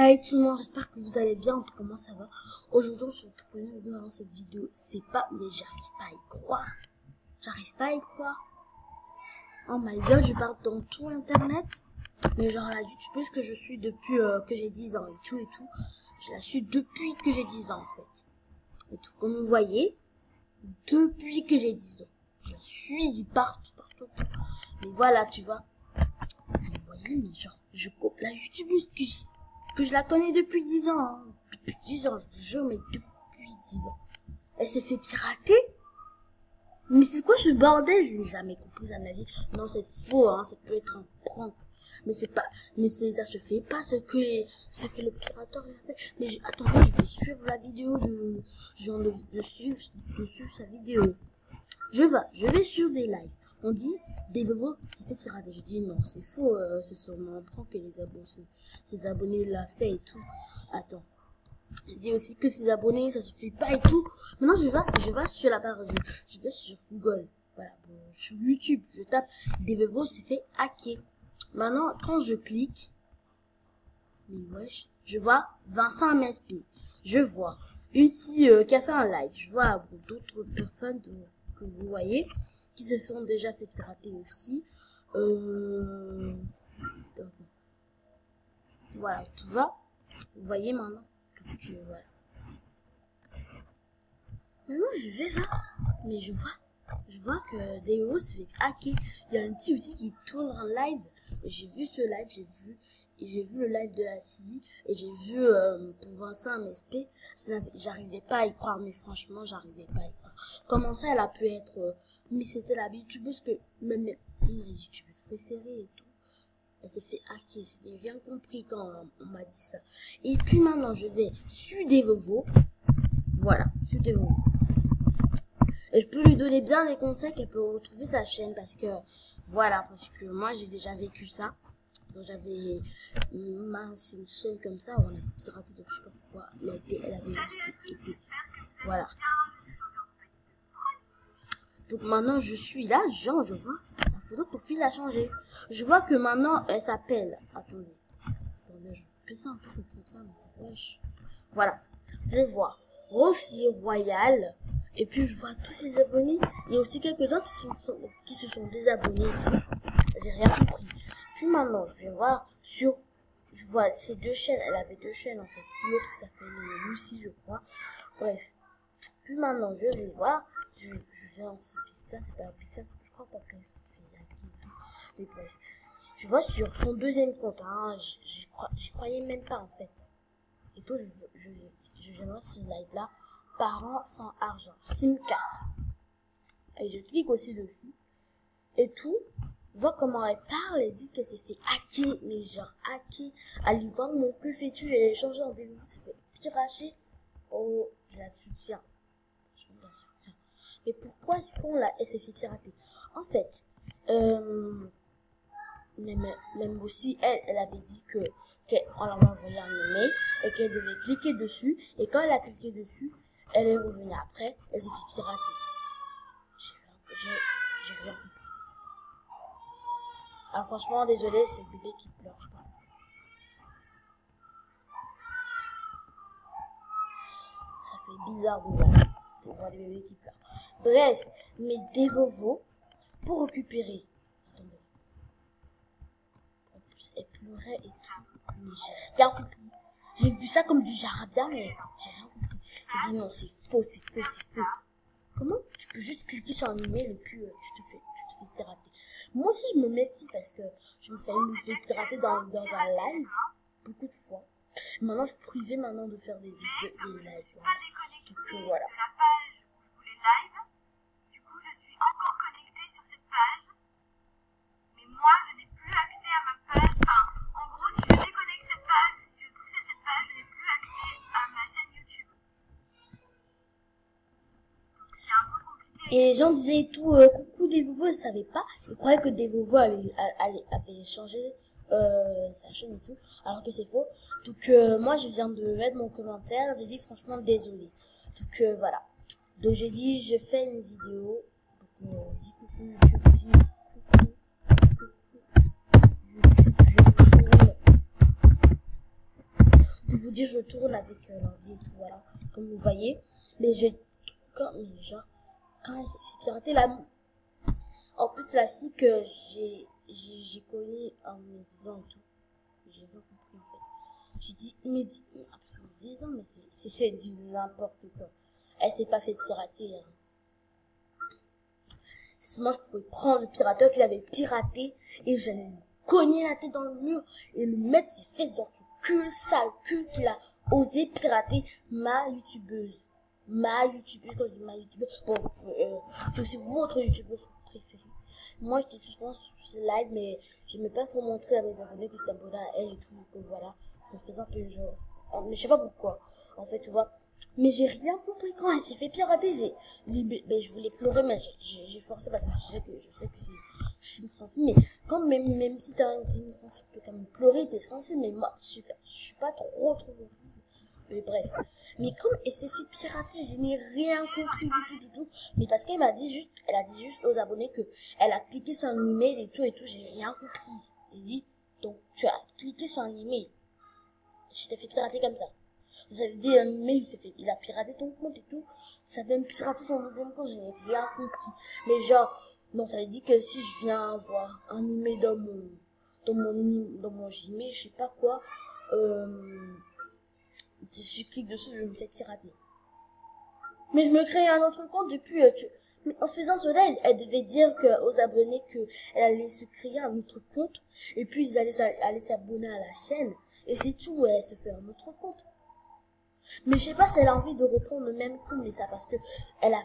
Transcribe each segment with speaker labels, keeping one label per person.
Speaker 1: Hey tout le monde, j'espère que vous allez bien. Comment ça va? Aujourd'hui, on se retrouve dans cette vidéo. C'est pas, mais j'arrive pas à y croire. J'arrive pas à y croire. Oh my god, je parle dans tout internet. Mais genre la youtubeuse que je suis depuis que j'ai 10 ans et tout. Je la suis depuis que j'ai 10 ans en fait. Et tout, comme vous voyez, depuis que j'ai 10 ans. Je la suis partout. Mais voilà, tu vois. Vous voyez, mais genre, la youtubeuse que je la connais depuis 10 ans, hein. Depuis 10 ans, je vous jure, mais depuis 10 ans. Elle s'est fait pirater? Mais c'est quoi ce bordel? Je n'ai jamais compris à ma vie. Non, c'est faux, hein, ça peut être un prank. Mais ça se fait pas ce que le pirateur a fait. Mais attendez, je vais suivre la vidéo je viens de suivre sa vidéo. Je vais sur des lives. On dit, Devevo s'est fait pirater. Je dis non, c'est faux, c'est sûrement un prank que ses abonnés l'a fait et tout. Attends. Je dis aussi que ses abonnés, ça se fait pas et tout. Maintenant, je vais sur la page, je vais sur Google. Voilà, bon, sur YouTube, je tape Devevo s'est fait hacker. Maintenant, quand je clique, mais wesh, je vois Vincent MSP. Je vois une fille qui a fait un live. Je vois d'autres personnes que vous voyez qui se sont déjà fait pirater aussi. Voilà, tu vois. Vous voyez maintenant. Voilà. Maintenant, je vais là, mais je vois que Devevo se fait hacker. Il y a un petit aussi qui tourne en live. J'ai vu ce live, j'ai vu le live de la fille et j'ai vu pour Vincent MSP. J'arrivais pas à y croire, mais franchement, j'arrivais pas à y croire. Comment ça, elle a pu être mais c'était la youtubeuse que même ma youtubeuse préférée et tout. Elle s'est fait hacker. Je n'ai rien compris quand on m'a dit ça. Et puis maintenant, je vais sur Devevo. Voilà, sur Devevo. Et je peux lui donner bien des conseils qu'elle peut retrouver sa chaîne parce que voilà, parce que moi j'ai déjà vécu ça. Donc j'avais c'est une chaîne comme ça, on a piraté, donc je sais pas pourquoi elle avait aussi été. Voilà. Donc maintenant je suis là, genre je vois la photo de profil a changé. Je vois que maintenant elle s'appelle. Attendez, je peux ça un peu ce truc là, mais c'est poche. Voilà. Je vois Rossi Royal. Et puis je vois tous ses abonnés. Il y a aussi quelques-uns qui se sont désabonnés et tout. J'ai rien compris. Puis maintenant, je vais voir je vois ces deux chaînes. Elle avait deux chaînes en fait. L'autre qui s'appelle Lucie, je crois. Bref. Puis maintenant, je vais voir. Je vais en ça, c'est pas un pizza, je crois pas qu'elle s'est fait hacker et tout. Mais bref. Je vois sur son deuxième compte. Hein, j'y croyais même pas en fait. Et tout, je viens voir ce live là. Parents sans argent, SIM 4. Et je clique aussi dessus. Et tout, je vois comment elle parle, elle dit qu'elle s'est fait hacker, mais genre hacker. Allez voir mon que fais-tu, j'ai changé en Devevo, s'est fait pirater. Oh, je la soutiens. Mais pourquoi est-ce elle s'est fait pirater? En fait, même aussi, elle avait dit qu'on l'avait envoyé un email et qu'elle devait cliquer dessus. Et quand elle a cliqué dessus, elle est revenue après, elle s'est fait pirater. J'ai rien compris. Alors franchement, désolé, c'est le bébé qui pleure, je crois. Ça fait bizarre de voir les bébés qui pleurent. Bref, mais Devevo, pour récupérer. Attendez. En plus, elle pleurait et tout. Mais j'ai rien compris. J'ai vu ça comme du jarabia, mais j'ai rien compris. J'ai dit non, c'est faux. Comment tu peux juste cliquer sur un email et puis tu te fais pirater. Moi aussi je me méfie parce que je me fais pirater dans un live beaucoup de fois. Maintenant je privais de faire des lives. Donc voilà.
Speaker 2: Du coup je suis encore connectée sur cette page. Mais moi je n'ai plus accès à ma page. Enfin, en gros si je déconnecte cette page, si je touche à cette page, je n'ai plus accès à ma chaîne YouTube.
Speaker 1: Et les gens disaient tout, coucou Devevo, elle savait pas. Ils croyaient que Devevo avait changé sa chaîne et tout, alors que c'est faux. Donc moi je viens de mettre mon commentaire, j'ai dit franchement désolé. Donc voilà. Donc j'ai dit je fais une vidéo. Donc dis coucou YouTube, dis coucou YouTube, je tourne. Pour vous dire, je tourne avec l'ordi et tout, voilà, comme vous voyez. Mais quand elle s'est fait pirater, en plus, la fille que j'ai connue en me disant et tout, j'ai bien compris en fait. J'ai dit, mais après 10 ans, mais c'est du n'importe quoi. Elle s'est pas fait pirater, hein. Moi, je pouvais prendre le pirateur qu'il avait piraté et j'allais lui cogner la tête dans le mur et lui mettre ses fesses dans son cul, sale cul qu'il a osé pirater ma youtubeuse. Ma youtubeuse, quand je dis ma youtubeuse, bon, c'est aussi votre youtubeuse préférée. Moi, j'étais souvent sur ce live, mais je n'aimais pas trop montrer à mes abonnés que j'étais abonné à elle et tout, que voilà. Ça me faisait un peu genre. Mais je sais pas pourquoi. En fait, tu vois. Mais j'ai rien compris quand elle s'est fait pirater. Je voulais pleurer, mais j'ai forcé parce que je sais que je suis une sensible. Mais quand même si t'as une confiance, tu peux quand même pleurer, t'es sensible. Mais moi, je suis pas trop sensible. Mais bref. Mais quand elle s'est fait pirater, je n'ai rien compris du tout. Mais parce qu'elle a dit juste aux abonnés que elle a cliqué sur un email et tout, j'ai rien compris. Elle dit, donc, tu as cliqué sur un email. Je t'ai fait pirater comme ça. Ça veut dire, un email, il a piraté ton compte et tout. Ça veut même pirater son deuxième compte, je n'ai rien compris. Mais genre, non, ça veut dire que si je viens avoir un email dans mon Gmail, je sais pas quoi, si je clique dessus, je me fais pirater. Mais je me crée un autre compte depuis, mais en faisant cela, elle devait dire aux abonnés qu'elle allait se créer un autre compte, et puis ils allaient s'abonner à la chaîne, et c'est tout, elle se fait un autre compte. Mais je sais pas si elle a envie de reprendre le même compte, mais ça, parce que elle a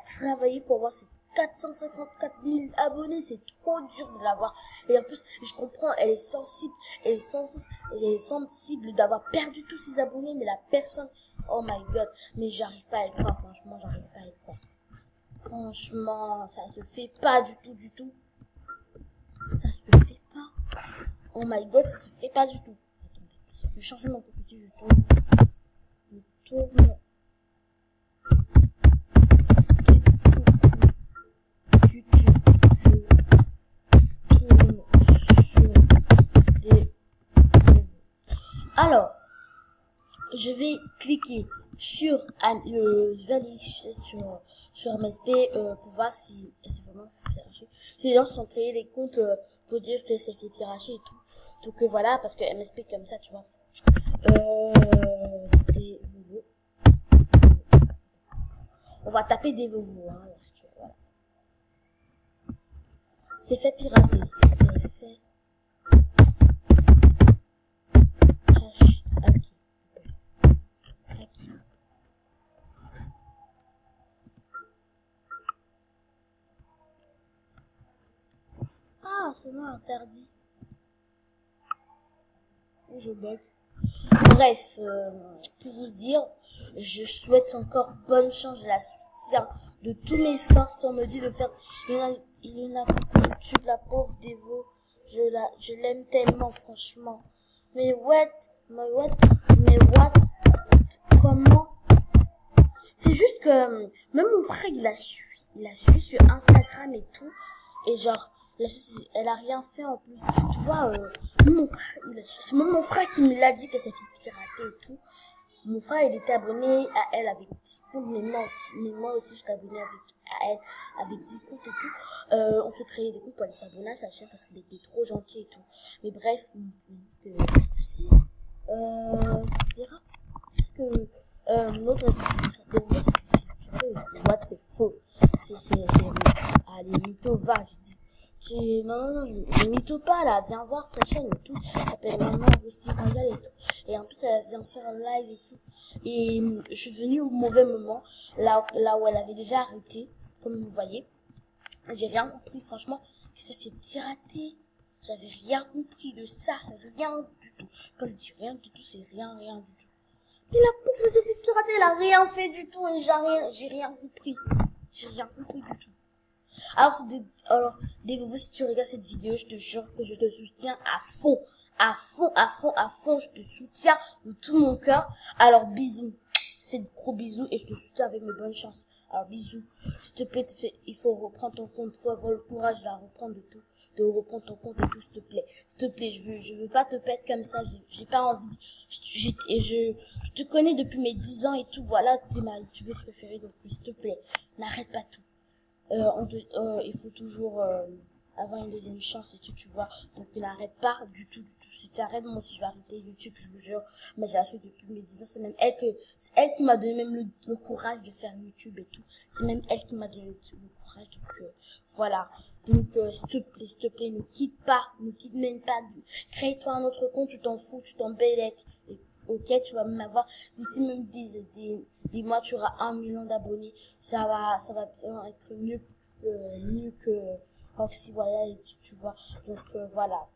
Speaker 1: travaillé pour avoir ses 454 000 abonnés, c'est trop dur de l'avoir. Et en plus, je comprends, elle est sensible d'avoir perdu tous ses abonnés, mais la personne, oh my god, mais j'arrive pas à y croire, franchement, j'arrive pas à y croire. Franchement, ça se fait pas du tout. Ça se fait pas. Oh my god, ça se fait pas du tout. Attendez, je vais changer mon profil, je tourne. Alors, je vais cliquer sur je vais aller sur MSP pour voir si c'est vraiment fait pirater. Si les gens se sont créés des comptes pour dire que c'est fait pirater et tout. Donc voilà, parce que MSP comme ça, tu vois. Des nouveaux. On va taper des nouveaux, hein, parce que voilà. C'est fait pirater. C'est fait. Ah, c'est moi interdit. Je bug. Bref, pour vous dire, je souhaite encore bonne chance, je la soutiens de toutes mes forces. On me dit de faire il n'a pas YouTube, la pauvre Devo. Je l'aime tellement, franchement. Mais what? Comment? C'est juste que même mon frère il a su sur Instagram et tout, et genre elle a rien fait en plus. Tu vois, c'est même mon frère qui me l'a dit que ça fait pirater et tout. Mon frère il était abonné à elle avec 10 comptes, mais moi aussi j'étais abonné à elle avec 10 comptes et tout. On se créait des comptes pour aller s'abonner à sa chaîne parce qu'elle était trop gentille et tout. Mais bref, on me dit que tu sais, c'est que l'autre c'est faux. Allez, mytho, va, j'ai dit. Non, je mytho pas, là, viens voir sa chaîne et tout. Elle s'appelle Maman aussi Royal et tout. Et en plus, elle vient de faire un live et tout. Et je suis venue au mauvais moment, là où elle avait déjà arrêté, comme vous voyez. J'ai rien compris, franchement, que ça fait pirater. J'avais rien compris de ça, rien du tout. Quand je dis rien du tout, c'est rien du tout. Et la pauvre s'est fait pirater, elle a rien fait du tout et j'ai rien compris. J'ai rien compris du tout. Alors, si tu regardes cette vidéo, je te jure que je te soutiens à fond, je te soutiens de tout mon cœur. Alors, bisous. Je te fais de gros bisous et je te soutiens avec mes bonnes chances. Alors, bisous. S'il te plaît, il faut reprendre ton compte, il faut avoir le courage de la reprendre de tout. de reprendre ton compte et tout, s'il te plaît. S'il te plaît, je veux pas te perdre comme ça, j'ai pas envie. Je te connais depuis mes 10 ans et tout, voilà, t'es ma youtubeuse préférée, donc s'il te plaît, n'arrête pas tout. Il faut toujours avoir une deuxième chance et tout, tu vois. Donc n'arrête pas du tout. Si tu arrêtes, moi aussi je vais arrêter YouTube, je vous jure. Mais j'ai la suite depuis mes 10 ans, c'est même elle c'est elle qui m'a donné même le courage de faire YouTube et tout. C'est même elle qui m'a donné le courage, donc voilà. Donc s'il te plaît, ne quitte même pas. Crée-toi un autre compte, tu t'en fous, tu t'embellettes. Ok, tu vas même avoir, d'ici même des mois, tu auras 1 million d'abonnés. Ça va être mieux que Roxy Royale, tu vois. Donc, voilà.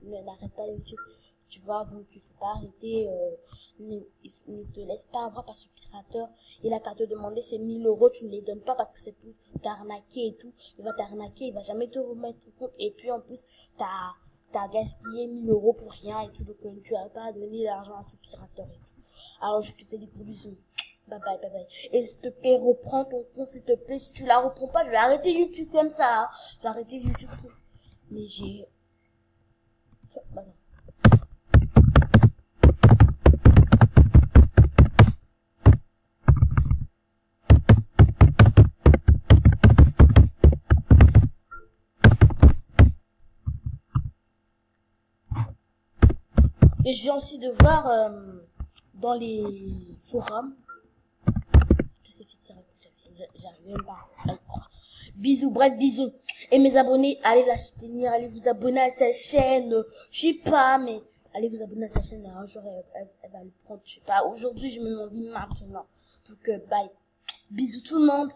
Speaker 1: N'arrête pas YouTube, tu vois. Donc, il faut pas arrêter, ne te laisse pas avoir par ce pirateur. Il a qu'à te demander ces 1000 euros, tu ne les donnes pas parce que c'est pour t'arnaquer et tout. Il va t'arnaquer, il va jamais te remettre ton compte. Et puis, en plus, t'as gaspillé 1000 euros pour rien et tout, donc tu n'as pas à donner l'argent à ce pirateur et tout. Alors je te fais des gros bisous. Bye bye, bye bye. Et s'il te plaît, reprends ton compte, s'il te plaît. Si tu la reprends pas, je vais arrêter YouTube comme ça. Hein. Je vais arrêter YouTube. Mais j'ai... Bah non. Et je viens aussi de voir dans les forums que c'est fixé, j'arrive même pas à y croire. Bisous, bref, bisous. Et mes abonnés, allez la soutenir, allez vous abonner à sa chaîne. Je sais pas, mais allez vous abonner à sa chaîne. Un jour, elle va le prendre, je sais pas. Aujourd'hui, je me l'envie maintenant. Donc, bye. Bisous tout le monde.